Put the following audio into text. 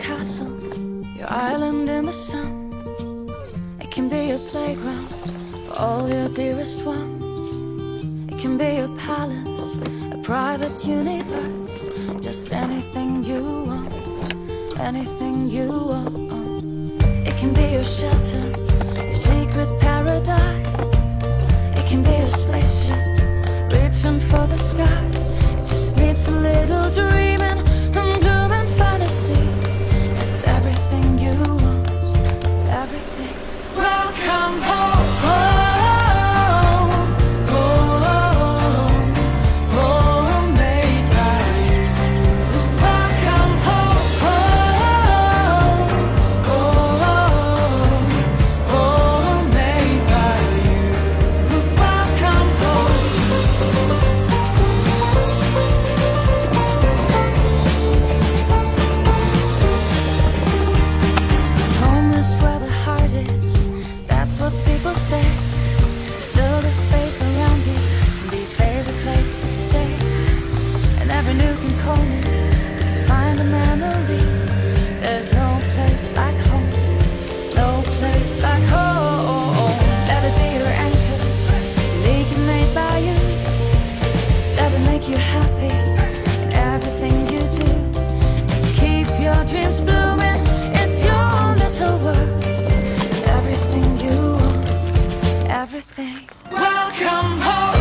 castle, your island in the sun. It can be a playground for all your dearest ones. It can be a palace, a private universe, just anything you want, anything you want. It can be your shelter, your secret paradise. It can be a spaceship reaching for the sky. It just needs a little dreaming and bloom and fantasy. It's everything you want, everything. Welcome home. You happy in everything you do. Just keep your dreams blooming. It's your little world. Everything you want, everything. Welcome home.